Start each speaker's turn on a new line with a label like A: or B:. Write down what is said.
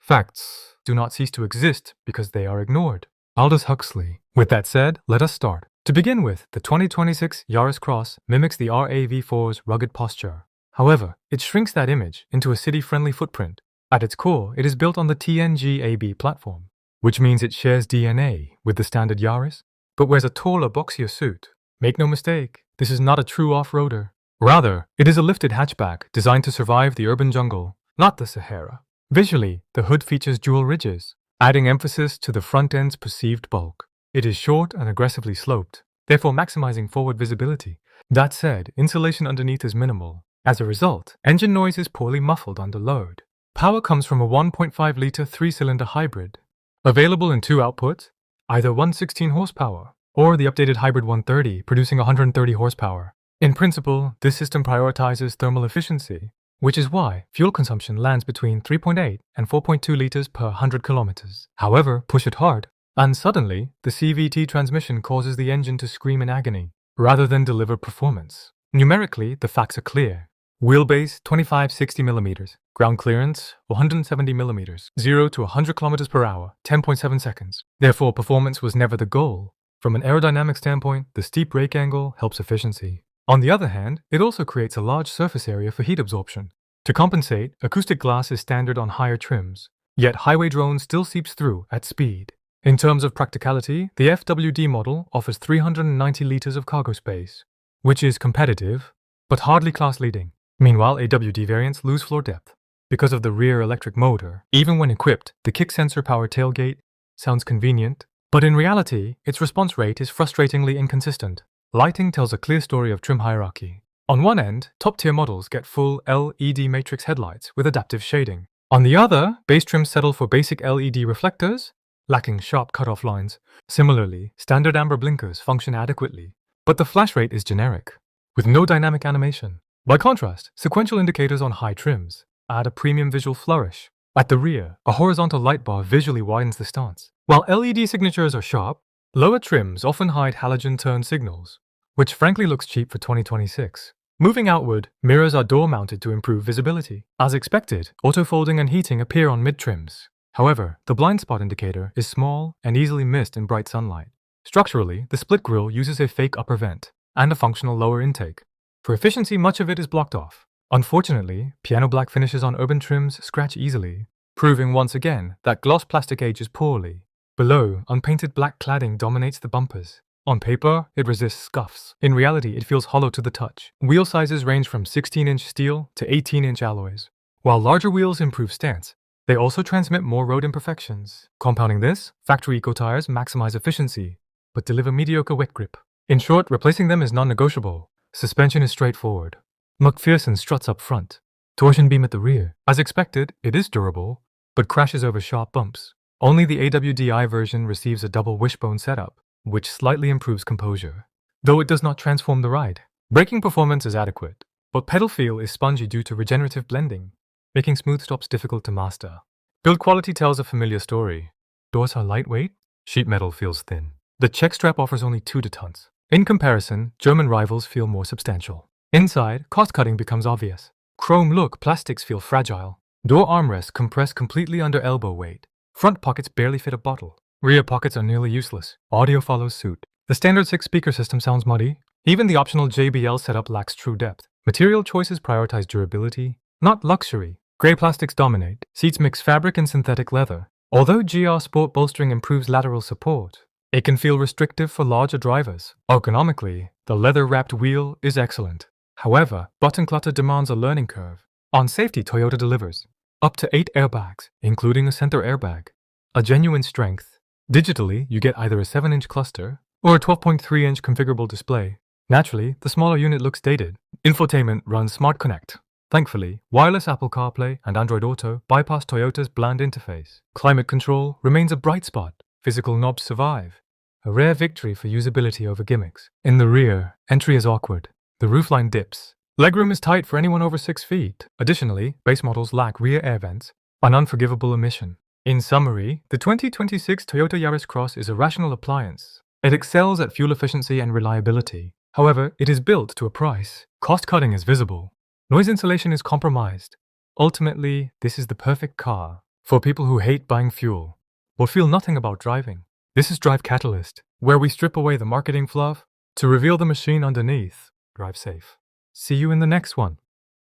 A: Facts do not cease to exist because they are ignored. Aldous Huxley. With that said, let us start. To begin with, the 2026 Yaris Cross mimics the RAV4's rugged posture. However, it shrinks that image into a city-friendly footprint. At its core, it is built on the TNGA-B platform, which means it shares DNA with the standard Yaris, but wears a taller, boxier suit. Make no mistake, this is not a true off-roader. Rather, it is a lifted hatchback designed to survive the urban jungle, not the Sahara. Visually, the hood features dual ridges, adding emphasis to the front end's perceived bulk. It is short and aggressively sloped, therefore maximizing forward visibility. That said, insulation underneath is minimal. As a result, engine noise is poorly muffled under load. Power comes from a 1.5-liter 3-cylinder hybrid, available in two outputs, either 116 horsepower or the updated hybrid 130, producing 130 horsepower. In principle, this system prioritizes thermal efficiency, which is why fuel consumption lands between 3.8 and 4.2 liters per 100 kilometers. However, push it hard, and suddenly, the CVT transmission causes the engine to scream in agony, rather than deliver performance. Numerically, the facts are clear. Wheelbase 25-60mm, ground clearance 170mm, 0 to 100 km per hour, 10.7 seconds. Therefore, performance was never the goal. From an aerodynamic standpoint, the steep brake angle helps efficiency. On the other hand, it also creates a large surface area for heat absorption. To compensate, acoustic glass is standard on higher trims, yet highway drone still seeps through at speed. In terms of practicality, the FWD model offers 390 liters of cargo space, which is competitive, but hardly class-leading. Meanwhile, AWD variants lose floor depth. Because of the rear electric motor, even when equipped, the kick sensor-powered tailgate sounds convenient, but in reality, its response rate is frustratingly inconsistent. Lighting tells a clear story of trim hierarchy. On one end, top-tier models get full LED matrix headlights with adaptive shading. On the other, base trims settle for basic LED reflectors, lacking sharp cutoff lines. Similarly, standard amber blinkers function adequately, but the flash rate is generic, with no dynamic animation. By contrast, sequential indicators on high trims add a premium visual flourish. At the rear, a horizontal light bar visually widens the stance. While LED signatures are sharp, lower trims often hide halogen turn signals, which frankly looks cheap for 2026. Moving outward, mirrors are door-mounted to improve visibility. As expected, auto-folding and heating appear on mid-trims. However, the blind spot indicator is small and easily missed in bright sunlight. Structurally, the split grille uses a fake upper vent and a functional lower intake. For efficiency, much of it is blocked off. Unfortunately, piano black finishes on urban trims scratch easily, proving once again that gloss plastic ages poorly. Below, unpainted black cladding dominates the bumpers. On paper, it resists scuffs. In reality, it feels hollow to the touch. Wheel sizes range from 16-inch steel to 18-inch alloys. While larger wheels improve stance, they also transmit more road imperfections. Compounding this, factory eco tires maximize efficiency, but deliver mediocre wet grip. In short, replacing them is non-negotiable. Suspension is straightforward. McPherson struts up front, torsion beam at the rear. As expected, it is durable, but crashes over sharp bumps. Only the AWD-I version receives a double wishbone setup, which slightly improves composure, though it does not transform the ride. Braking performance is adequate, but pedal feel is spongy due to regenerative blending, making smooth stops difficult to master. Build quality tells a familiar story. Doors are lightweight, sheet metal feels thin. The check strap offers only 2 detents. In comparison, German rivals feel more substantial. Inside, cost-cutting becomes obvious. Chrome look plastics feel fragile. Door armrests compress completely under elbow weight. Front pockets barely fit a bottle. Rear pockets are nearly useless. Audio follows suit. The standard 6-speaker system sounds muddy. Even the optional JBL setup lacks true depth. Material choices prioritize durability, not luxury. Gray plastics dominate. Seats mix fabric and synthetic leather. Although GR Sport bolstering improves lateral support, it can feel restrictive for larger drivers. Ergonomically, the leather-wrapped wheel is excellent. However, button clutter demands a learning curve. On safety, Toyota delivers. Up to 8 airbags, including a center airbag. A genuine strength. Digitally, you get either a 7-inch cluster or a 12.3-inch configurable display. Naturally, the smaller unit looks dated. Infotainment runs Smart Connect. Thankfully, wireless Apple CarPlay and Android Auto bypass Toyota's bland interface. Climate control remains a bright spot. Physical knobs survive. A rare victory for usability over gimmicks. In the rear, entry is awkward. The roofline dips. Legroom is tight for anyone over 6 feet. Additionally, base models lack rear air vents, an unforgivable omission. In summary, the 2026 Toyota Yaris Cross is a rational appliance. It excels at fuel efficiency and reliability. However, it is built to a price. Cost-cutting is visible. Noise insulation is compromised. Ultimately, this is the perfect car For people who hate buying fuel or feel nothing about driving, this is Drive Catalyst, where we strip away the marketing fluff to reveal the machine underneath. Drive safe. See you in the next one.